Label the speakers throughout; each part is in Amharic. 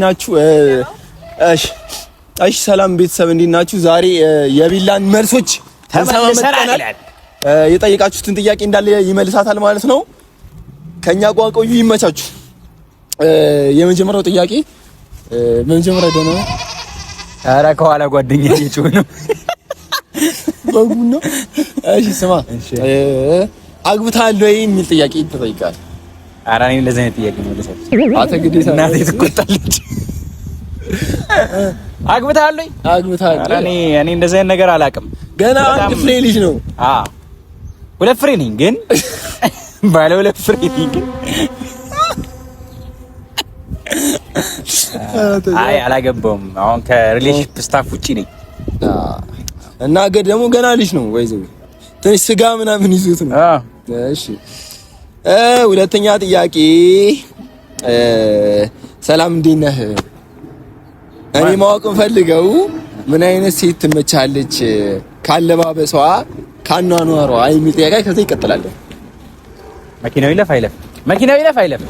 Speaker 1: ናችሁ? እሺ ሰላም ቤተሰብ እንዴት ናችሁ? ዛሬ የቢላን መልሶች ተመልሰናል። የጠየቃችሁትን ጥያቄ እንዳለ ይመልሳታል ማለት ነው። ከኛ ጋር ቆዩ፣ ይመቻችሁ። የመጀመሪያው ጥያቄ በመጀመሪያ ደህና ነው።
Speaker 2: ኧረ ከኋላ ጓደኛ እየጮኸ ነው
Speaker 1: በጉን ነው። እሺ ስማ፣ አግብተሃል ወይ የሚል ጥያቄ ተጠይቃል።
Speaker 2: ኧረ እኔ እንደዚህ አይነት ጥያቄ መልሰት
Speaker 1: አተ ግዴታ
Speaker 2: እናቴ ትቆጣለች። አግብተሃል ወይ?
Speaker 1: አግብተሃል?
Speaker 2: ኧረ እኔ እንደዚህ አይነት ነገር አላውቅም።
Speaker 1: ገና አንድ ፍሬ ልጅ ነው።
Speaker 2: ሁለት ፍሬ ነኝ ግን ባለ ሁለት ፍሬ ነኝ ግን አይ አላገባውም። አሁን ከሪሌሽንሺፕ ስታፍ ውጪ ነኝ
Speaker 1: እና ደግሞ ገና ልጅ ነው ወይዘው ትንሽ ስጋ ምናምን ይዙት ነው። እሺ ሁለተኛ ጥያቄ ሰላም እንዴት ነህ? እኔ ማወቅ ፈልገው ምን አይነት ሴት ትመቻለች ካለባበሷ ካኗኗሯ የሚል ጥያቄ ከዛ ይቀጥላል።
Speaker 2: መኪናው ይለፍ አይለፍ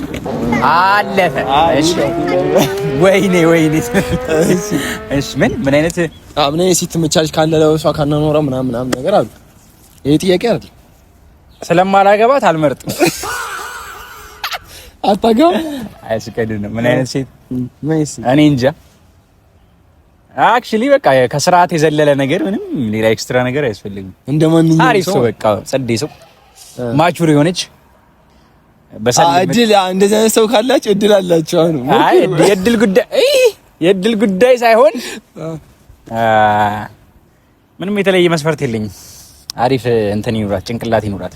Speaker 2: አለፈ። እሺ ወይኔ እሺ ምን አይነት
Speaker 1: ሴት ትመቻለች ካለባበሷ ካኗኗሯ ምናምን ነገር አሉ። ይሄ ጥያቄ አይደል?
Speaker 2: ስለማላገባት አልመርጥም።
Speaker 1: አታገባ
Speaker 2: አይስከድ ነው። ምን አይነት ሴት እኔ እንጃ። አክቹሊ በቃ ከስርዓት የዘለለ ነገር ምንም ሌላ ኤክስትራ ነገር አያስፈልግም።
Speaker 1: እንደማንኛውም
Speaker 2: አሪፍ ሰው በቃ ጸዴ ሰው ማቹር የሆነች
Speaker 1: እድል እንደዚህ አይነት ሰው ካላችሁ እድል አላችሁ። አሁን
Speaker 2: አይ የእድል ጉዳይ ሳይሆን ምንም የተለየ መስፈርት የለኝም። አሪፍ እንትን ይኑራት፣ ጭንቅላት ይኑራት።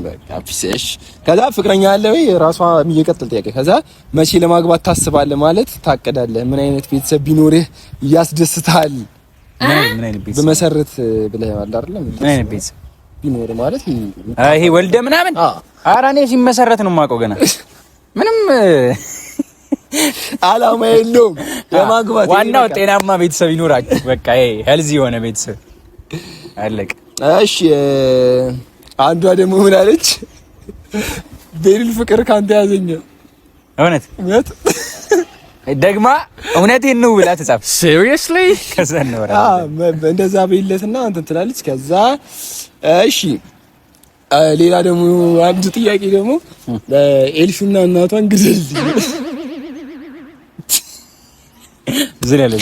Speaker 1: በቃ ፒስሽ። ከዛ ፍቅረኛ አለ ወይ? ራሷ የሚቀጥል ጥያቄ። ከዛ መቼ ለማግባት ታስባለህ ማለት ታቀዳለህ? ምን አይነት ቤተሰብ ቢኖርህ ያስደስታል?
Speaker 2: ምን አይነት ቤተሰብ
Speaker 1: በመሰረት ብለህ አይደል?
Speaker 2: ምን አይነት ቤተሰብ
Speaker 1: ቢኖር ማለት
Speaker 2: ይሄ ወልደ ምናምን? ኧረ እኔ ሲመሰረት ነው የማውቀው። ገና ምንም
Speaker 1: አላማ የለውም ለማግባት።
Speaker 2: ዋናው ጤናማ ቤተሰብ ይኖራችሁ። በቃ ይሄ ሄልዚ የሆነ ቤተሰብ አለቀ።
Speaker 1: እሺ አንዷ ደግሞ ምን አለች? ቤሪል ፍቅር ካንተ ያዘኝ።
Speaker 2: እውነት ደግማ እውነቴን ነው ብላ ተጻፈ። ሲሪየስሊ ከዛ ነው
Speaker 1: እንደዛ በይለትና አንተ ትላለች። ከዛ እሺ ሌላ ደግሞ አንድ ጥያቄ ደግሞ ኤልሹና እናቷን ግደል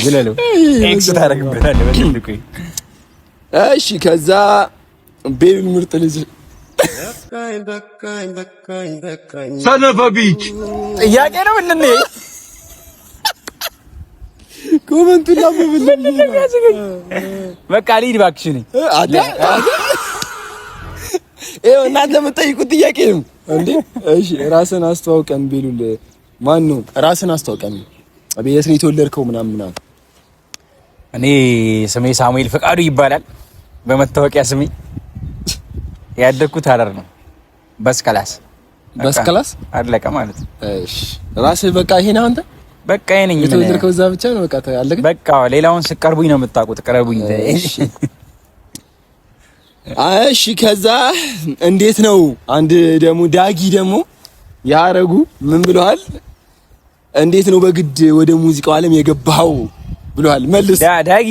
Speaker 2: ዝለለው ኤክስ ታረግበታለህ በትልቁ። እሺ
Speaker 1: ከዛ ቤሪል ምርጥ ልጅ
Speaker 2: ሰነፈቢች ጥያቄ ነው እንዴ?
Speaker 1: ኮመንቱ ላምብልኝ
Speaker 2: በቃ ልሂድ እባክሽ ነኝ
Speaker 1: አዳ እናንተ የምትጠይቁት ጥያቄ ነው እንዴ? እሺ ራስን አስተዋውቀን ቤሉል። ማን ነው? ራስን አስተዋውቀን። የት ነው የተወለድከው? ምናምን
Speaker 2: እኔ ስሜ ሳሙኤል ፈቃዱ ይባላል። በመታወቂያ ስሜ ያደግኩት ሐረር ነው። በስከላስ አለቀ ማለት ነው።
Speaker 1: እሺ ራስህ በቃ ይሄ ነው አንተ?
Speaker 2: በቃ ይሄ ነኝ።
Speaker 1: የተወለድከው እዛ ብቻ ነው? በቃ አለቀ።
Speaker 2: በቃ ሌላውን ስቀርቡኝ ነው የምታውቁት። ቀረቡኝ።
Speaker 1: እሺ ከዛ እንዴት ነው? አንድ ደግሞ ዳጊ ደግሞ ያረጉ ምን ብለዋል? እንዴት ነው በግድ ወደ ሙዚቃው ዓለም የገባው ብለዋል። መልስ
Speaker 2: ዳጊ።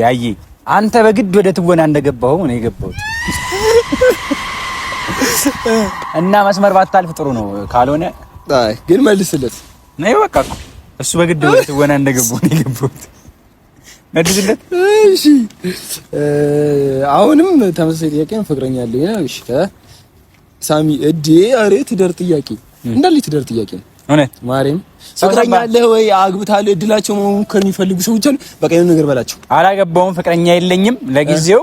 Speaker 2: አይ አንተ በግድ ወደ ትወና እንደገባው ነው የገባሁት። እና መስመር ባታልፍ ጥሩ ነው። ካልሆነ
Speaker 1: አይ ግን መልስለት
Speaker 2: ነው በቃ እሱ በግድ ወደ ትወና እንደገባው ነው የገባሁት። መልስለት።
Speaker 1: እሺ አሁንም ተመሳሳይ ጥያቄ ነው። ፍቅረኛ አለኝ ነው? እሺ ሳሚ እዴ አሬ ትዳር ጥያቄ እንዳለ ትዳር ጥያቄ ነው።
Speaker 2: እውነት
Speaker 1: ማርያም ፍቅረኛ አለህ ወይ? አግብታለህ? እድላቸው መሞከር የሚፈልጉ ሰዎች አሉ። በቃ የሆነ ነገር በላቸው።
Speaker 2: አላገባውም፣ ፍቅረኛ የለኝም ለጊዜው።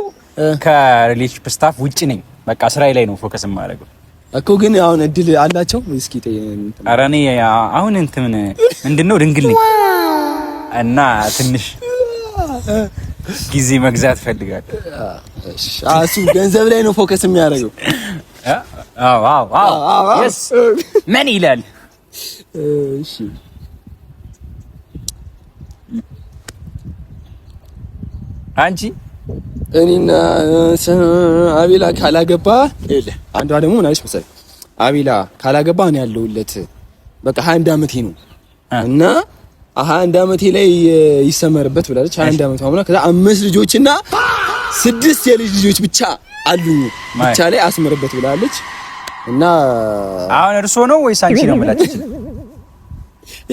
Speaker 2: ከሪሌሽንሺፕ ስታፍ ውጪ ነኝ። በቃ ስራዬ ላይ ነው ፎከስ የማደርገው
Speaker 1: እኮ። ግን አሁን እድል አላቸው እስኪ
Speaker 2: ኧረ እኔ አሁን እንትን ምንድነው ድንግል ነኝ እና ትንሽ ጊዜ መግዛት ፈልጋለሁ።
Speaker 1: እሱ ገንዘብ ላይ ነው ፎከስ የሚያደርገው።
Speaker 2: አዎ yes ምን ይላል?
Speaker 1: እሺ
Speaker 2: አንቺ
Speaker 1: እኔና አቤላ ካላገባ አንዷ ደግሞ ምን አለች መሰለኝ? አቤላ ካላገባ እኔ ያለሁለት በቃ 21 ዓመቴ ነው እና 21 ዓመቴ ላይ ይሰመርበት ብላለች። 21 ዓመቷ ሆነ። ከዛ 5 ልጆችና 6 የልጅ ልጆች ብቻ አሉኝ ብቻ ላይ አስመርበት ብላለች። እና
Speaker 2: አሁን እርሶ ነው ወይስ አንቺ ነው የምላችሁ?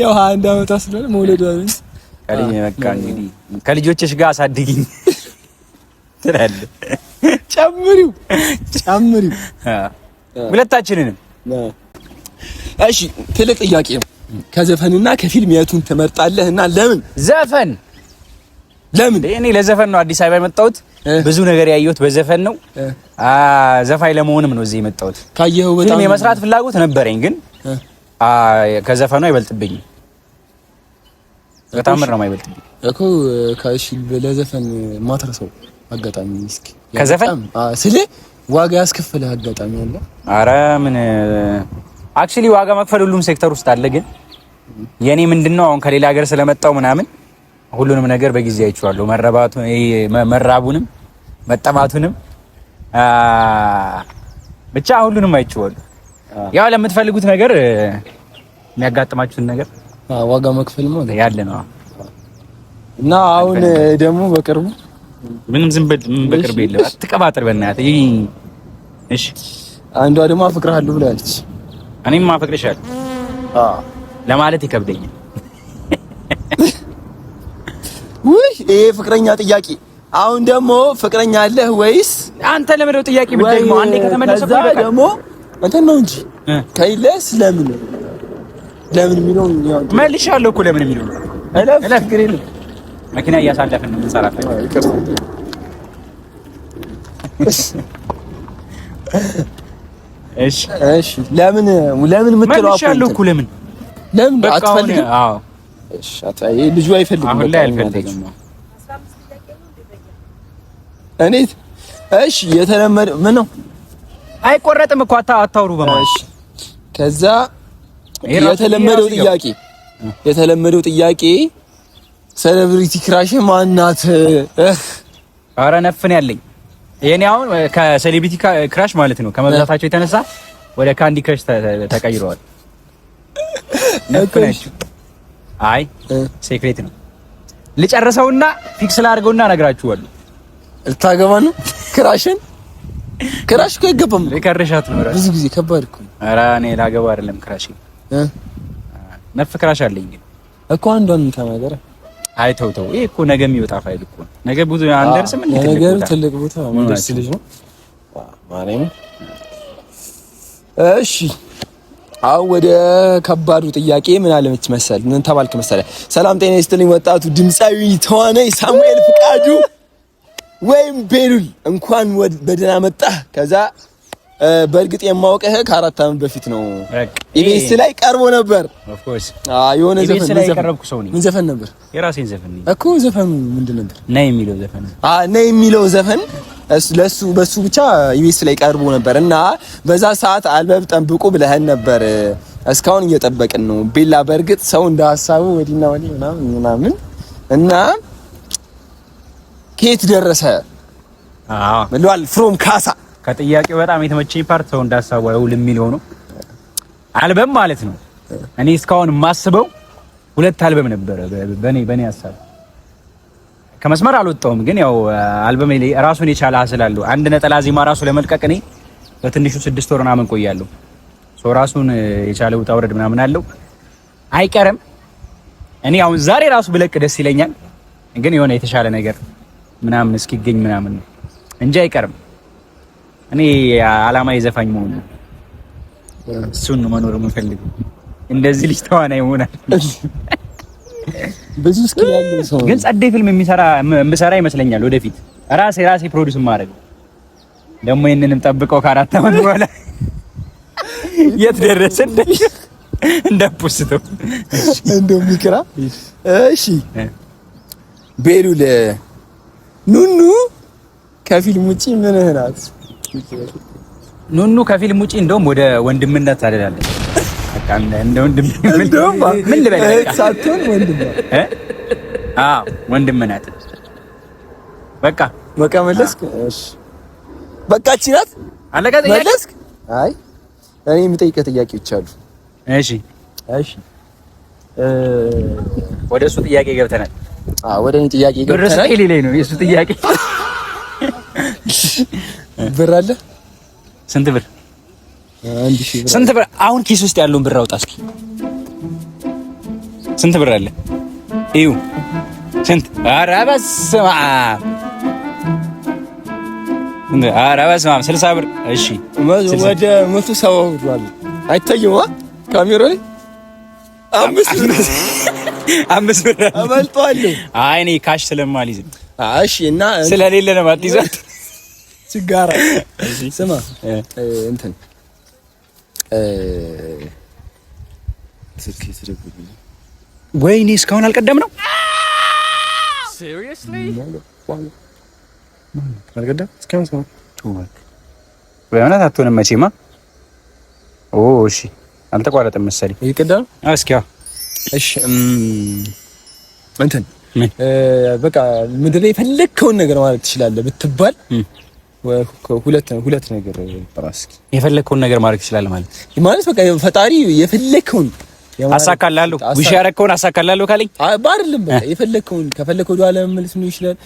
Speaker 1: ያው 21 ዓመቷ ስለሆነ መውለዷ ነው።
Speaker 2: ከልጅ በቃ እንግዲህ ከልጆችሽ ጋር አሳድጊኝ ትላለህ።
Speaker 1: ጨምሪው
Speaker 2: ሁለታችንንም።
Speaker 1: እሺ ትልቅ ጥያቄ ነው። ከዘፈንና ከፊልም የቱን ትመርጣለህ እና ለምን?
Speaker 2: ዘፈን።
Speaker 1: ለምን?
Speaker 2: እኔ ለዘፈን ነው አዲስ አበባ የመጣሁት። ብዙ ነገር ያየሁት በዘፈን ነው። ዘፋኝ ለመሆንም ነው እዚህ የመጣሁት።
Speaker 1: ካየኸው በጣም
Speaker 2: ፊልም የመስራት ፍላጎት ነበረኝ፣ ግን ከዘፈኑ አይበልጥብኝም። በጣም ነው የማይበልጥብኝ
Speaker 1: እኮ። ካሽ ለዘፈን ማትረሰው አጋጣሚ እስኪ
Speaker 2: ከዘፈን
Speaker 1: ስለ ዋጋ ያስከፈለ አጋጣሚ አለ?
Speaker 2: አረ ምን አክቹሊ ዋጋ መክፈል ሁሉም ሴክተር ውስጥ አለ። ግን የኔ ምንድነው አሁን ከሌላ ሀገር ስለመጣው ምናምን ሁሉንም ነገር በጊዜ አይቼዋለሁ። መራቡንም መጠማቱንም ብቻ ሁሉንም አይቼዋለሁ። ያው ለምትፈልጉት ነገር የሚያጋጥማችሁን ነገር
Speaker 1: ዋጋ መክፈል ማለት
Speaker 2: ያለ ነው።
Speaker 1: እና አሁን ደግሞ በቅርቡ
Speaker 2: ምንም ዝም በቅርብ የለም። አትቀባጥር በእናትህ። እሺ
Speaker 1: አንዷ ደግሞ አፍቅርሃለሁ ብላለች።
Speaker 2: እኔም አፈቅርሻለሁ ለማለት ይከብደኛል።
Speaker 1: ውይ ይሄ ፍቅረኛ ጥያቄ። አሁን ደግሞ ፍቅረኛ አለህ ወይስ?
Speaker 2: አንተ ለምንድነው ጥያቄ ብትደግሞ አንዴ ከተመለሰ እኮ ይበቃል።
Speaker 1: ደግሞ እንትን ነው እንጂ ከይለስ ለምን የሚለው
Speaker 2: መልሻለሁ እኮ ለምን የሚለው እለፍ ግሬል መኪና እያሳለፍን ነው የምንሰራፈው።
Speaker 1: እሺ ለምን የምትለው
Speaker 2: መልሻለሁ እኮ ለምን
Speaker 1: አትፈልግም? አዎ እሺ አታይ ልጁ አይፈልግም።
Speaker 2: አሁን ላይ አልፈልግም።
Speaker 1: እኔት እሺ የተለመደ ምን ነው?
Speaker 2: አይቆረጥም እኮ አታውሩ በማለት።
Speaker 1: ከዛ የተለመደው ጥያቄ ሴሌብሪቲ ክራሽ ማናት?
Speaker 2: ኧረ ነፍን ያለኝ የኔ አሁን ከሴሌብሪቲ ክራሽ ማለት ነው ከመብዛታቸው የተነሳ ወደ ካንዲ ክራሽ ተቀይረዋል። ነፍናችሁ አይ ሴክሬት ነው። ልጨርሰውና ፊክስ ላድርገውና እነግራችኋለሁ።
Speaker 1: ልታገባ ነው? ክራሽ እኮ አይገባም።
Speaker 2: ልከርሻት ነው
Speaker 1: ብዙ ጊዜ ከባድ እኮ።
Speaker 2: ኧረ እኔ ላገባ አይደለም ክራሽ ነፍ ክራሽ አለኝ ግን
Speaker 1: እኮ አንዷን ተናገረ።
Speaker 2: አይ ተው ይሄ እኮ ነገ የሚወጣ ፋይል እኮ ነው። ነገ ብዙ አንደርስም እንዴ?
Speaker 1: ነገ ትልቅ ቦታ መንደርስ ልጅ ነው ማርያም። እሺ አሁን ወደ ከባዱ ጥያቄ ምን አለች መሰል? ምን ተባልክ መሰለ? ሰላም ጤና ይስጥልኝ ወጣቱ ድምጻዊ ተዋናይ ሳሙኤል ፍቃዱ ወይም ቤሉል እንኳን በደህና መጣህ። ከዛ በእርግጥ የማውቀህ ከ4 ዓመት በፊት ነው። ኢቢኤስ ላይ ቀርቦ ነበር።
Speaker 2: ኦፍ ኮርስ
Speaker 1: የሆነ ዘፈን
Speaker 2: ላይ ቀረብኩ ሰው ነኝ።
Speaker 1: ምን ዘፈን ነበር?
Speaker 2: የራሴን ዘፈን ነኝ
Speaker 1: እኮ። ዘፈኑ ምንድን ነበር?
Speaker 2: ነይ የሚለው ዘፈን።
Speaker 1: ነይ የሚለው ዘፈን በሱ ብቻ ኢቢኤስ ላይ ቀርቦ ነበር እና በዛ ሰዓት አልበም ጠብቁ ብለህን ነበር። እስካሁን እየጠበቅን ነው። ቤላ በእርግጥ ሰው እንደ ሀሳቡ ወዲና ወዲህ ምናምን እና ከየት ደረሰ? ምንዋል ፍሮም ካሳ
Speaker 2: ከጥያቄው በጣም የተመቸኝ ፓርት ሰው እንዳሳቡ አይውል የሚለው ነው። አልበም ማለት ነው። እኔ እስካሁን የማስበው 2 አልበም ነበረ በኔ ሀሳብ። ከመስመር አልወጣሁም፣ ግን ያው አልበም ራሱን የቻለ አስላለሁ። አንድ ነጠላ ዜማ ራሱ ለመልቀቅ እኔ በትንሹ 6 ወር ምናምን ቆያለሁ። ሶ ራሱን የቻለ ውጣ ውረድ ምናምን አለው። አይቀርም እኔ አሁን ዛሬ ራሱ ብለቅ ደስ ይለኛል፣ ግን የሆነ የተሻለ ነገር ምናምን እስኪገኝ ምናምን ነው እንጂ አይቀርም። እኔ አላማዬ ዘፋኝ መሆን ነው። እሱን መኖር የምፈልገው እንደዚህ ልጅ ተዋናይ ይሆናል።
Speaker 1: ብዙ ስኪል ያለው ሰው
Speaker 2: ግን ጸዴ ፊልም የምሰራ ይመስለኛል ወደፊት ራሴ ፕሮዲዩስ ማድረግ። ደግሞ ይሄንንም ጠብቀው ከ4 ዓመት በኋላ የት ደረሰ እንደፖስተው
Speaker 1: እንደሚክራ። እሺ ቤሉል ኑኑ ከፊልም ውጪ ምን ሆናት?
Speaker 2: ኑኑ ከፊልም ውጪ እንደውም ወደ ወንድምነት አይደለም። በቃ እንደ ወንድም ምን ልበል
Speaker 1: ሳትሆን ወንድም
Speaker 2: ወንድምነት በቃ መለስክ።
Speaker 1: እሺ በቃ እቺናት
Speaker 2: አለቀ።
Speaker 1: መለስክ። አይ እኔ የምጠይቀህ ጥያቄዎች አሉ።
Speaker 2: እሺ ወደ እሱ ጥያቄ ገብተናል።
Speaker 1: ወደ እኔ ጥያቄ ገብተናል።
Speaker 2: ብር ላይ ነው የእሱ ጥያቄ።
Speaker 1: ብር አለ?
Speaker 2: ስንት ብር?
Speaker 1: 1000 ብር።
Speaker 2: ስንት ብር? አሁን ኪስ ውስጥ ያለውን ብር አውጣ እስኪ። ስንት ብር አለ? እዩ ስንት? ኧረ በስመ አብ! ኧረ በስመ አብ! 60 ብር። እሺ
Speaker 1: ወደ 170 ብር አለ። አይታየውም ካሜራ ላይ 5 ብር አበልጧለሁ።
Speaker 2: አይ እኔ ካሽ ስለማልይዝ ነው።
Speaker 1: እሺ እና
Speaker 2: ስለሌለ ነው ማትይዛት
Speaker 1: ችጋራ። ስማ እንትን ስልክ ይስደብልኝ።
Speaker 2: ወይኔ እስካሁን አልቀደም ነው።
Speaker 3: Seriously?
Speaker 1: አልቀደም እስካሁን ሰው
Speaker 2: በእውነት አትሆንም መቼማ። ኦ እሺ አልተቋረጠም መሰለኝ።
Speaker 1: ይቀዳል።
Speaker 2: እስኪ
Speaker 1: እሺ እንትን በቃ ምድር ላይ የፈለግከውን ነገር ማለት ትችላለህ ብትባል ሁለት ነገር ራስኪ
Speaker 2: የፈለግከውን ነገር ማድረግ ትችላለህ ማለት
Speaker 1: በቃ ፈጣሪ የፈለግከውን
Speaker 2: አሳካላለሁ ውሽ ያረከውን አሳካላለሁ ካለኝ
Speaker 1: አይደለም። በቃ የፈለግከውን ከፈለግከው ወደ ኋላ መመለስ ነው ይችላል፣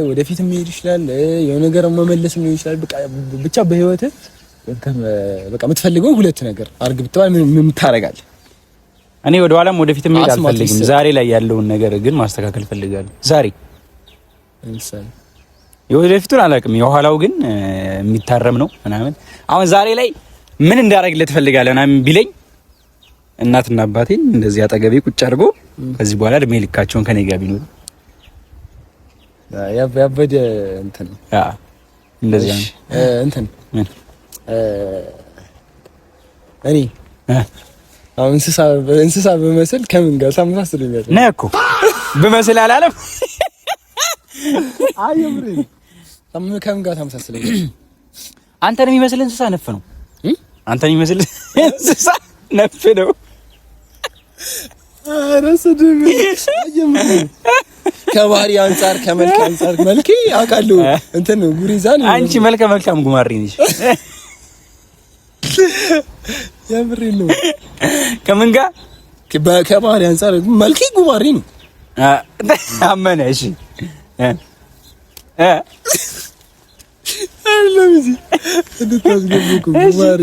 Speaker 1: ወደፊት መሄድ ይችላል፣ የሆነ ነገር መመለስ ነው ይችላል። ብቻ በህይወት በቃ የምትፈልገው ሁለት ነገር አድርግ ብትባል ምን ታደርጋለህ?
Speaker 2: እኔ ወደ ኋላም ወደፊት መሄድ አልፈልግም። ዛሬ ላይ ያለውን ነገር ግን ማስተካከል ፈልጋለሁ። ዛሬ
Speaker 1: እንሰል
Speaker 2: የወደፊቱን አላውቅም፣ የኋላው ግን የሚታረም ነው ምናምን። አሁን ዛሬ ላይ ምን እንዳደርግለት ትፈልጋለህ ምናምን ቢለኝ እናትና አባቴን እንደዚህ አጠገቤ ቁጭ አድርጎ ከዚህ በኋላ እድሜ ልካቸውን ከኔ ጋር ቢኖሩ
Speaker 1: ያበደ እንትን
Speaker 2: እንደዚህ
Speaker 1: እንትን እኔ አሁን እንስሳ በመሰል ከምን ጋር ታመሳስለኛለህ?
Speaker 2: ነህ እኮ በመሰል አላለም።
Speaker 1: አይምሪ ከምን ጋር ታመሳስለኛለህ?
Speaker 2: አንተን የሚመስል እንስሳ ነፍ ነው። አንተን የሚመስል እንስሳ ነፍ ነው።
Speaker 1: አረሰደም አይምሪ ከባህሪ አንፃር ከመልክ አንፃር መልክ አውቃለሁ። እንትን ጉሪዛን
Speaker 2: አንቺ መልካም ጉማሬ ነሽ።
Speaker 1: ያምሪ ነው።
Speaker 2: ከምን ጋር
Speaker 1: ከባህሪ አንፃር መልክ ጉማሬ ነው።
Speaker 2: አመነ። እሺ
Speaker 1: አይደለም እዚህ እንድታስገቡኩ ጉማሬ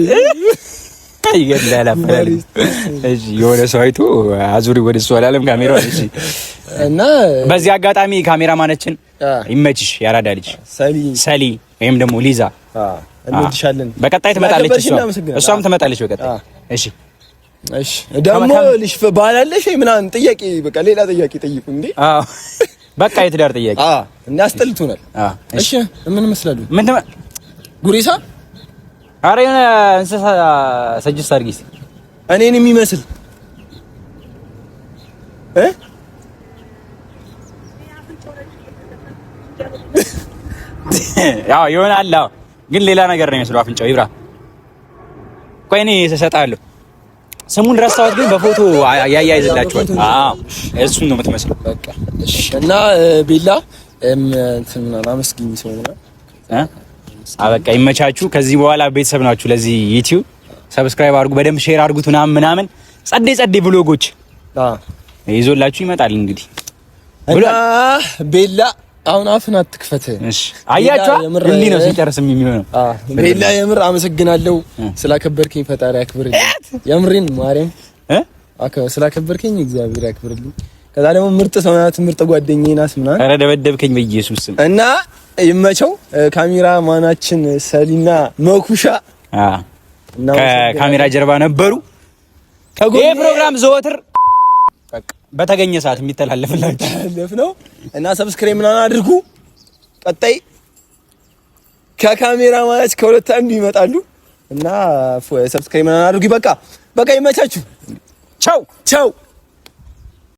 Speaker 2: ይገላል። አፈላል እሺ የሆነ ሰው አይቶ አዙሪ ወደ እሱ አላለም ካሜራው። እሺ
Speaker 1: እና
Speaker 2: በዚህ አጋጣሚ ካሜራማናችን ይመችሽ፣ ያራዳ ልጅ ሰሊ ወይም ደግሞ ሊዛ
Speaker 1: እንወድሻለን።
Speaker 2: በቀጣይ ትመጣለች፣ እሷም ትመጣለች በቀጣይ። እሺ
Speaker 1: ደግሞ ልጅ ባላለሽ ምናምን ጥያቄ በቃ ሌላ ጥያቄ ጠይቁ እንዴ።
Speaker 2: በቃ የትዳር ጥያቄ
Speaker 1: እና አስጠልቶናል። እሺ ምን መስላሉ?
Speaker 2: ምን
Speaker 1: ጉሪሳ?
Speaker 2: ኧረ የሆነ እንስሳ ሰጅስ አድርጊ እስኪ
Speaker 1: እኔን የሚመስል
Speaker 2: ያው ይሆናል። ግን ሌላ ነገር ነው የሚመስለው። አፍንጫው ይብራ። ቆይ እኔ እሰጥሃለሁ። ስሙን ረሳሁት፣ ግን በፎቶ ያያይዝላችኋል። እሱን ነው የምትመስለው። በቃ
Speaker 1: እሺ። እና ቤላ እንትን አመስግኝ ሰው ነው።
Speaker 2: በቃ ይመቻችሁ። ከዚህ በኋላ ቤተሰብ ናችሁ። ለዚህ ዩቲዩብ ሰብስክራይብ አድርጉ፣ በደንብ ሼር አድርጉት ምናምን ጸዴ ብሎጎች ይዞላችሁ ይመጣል። እንግዲህ
Speaker 1: እና ቤላ አሁን አፍን አትክፈት።
Speaker 2: እሺ አያችሁ፣ እንዲህ ነው ሲጨርስም የሚሆነው።
Speaker 1: ቤላ የምር አመሰግናለሁ ስላከበርከኝ። ፈጣሪ ያክብርልኝ። የምሬን ማርያም ስላከበርከኝ እግዚአብሔር ያክብርልኝ። ከዛ ደግሞ ምርጥ ሰው ናት፣ ምርጥ ጓደኛዬ ናት ምናምን።
Speaker 2: ኧረ ደበደብከኝ በኢየሱስ ስም።
Speaker 1: እና ይመቸው ካሜራ ማናችን ሰሊና መኩሻ
Speaker 2: ከካሜራ ጀርባ ነበሩ። ይሄ ፕሮግራም ዘወትር በተገኘ ሰዓት የሚተላለፍላችሁ
Speaker 1: ነው። እና ሰብስክራይብ ምናምን አድርጉ። ቀጣይ ከካሜራ ማናች ከሁለት አንዱ ይመጣሉ። እና ሰብስክራይብ ምናምን አድርጉ። በቃ ይመቻችሁ። ቻው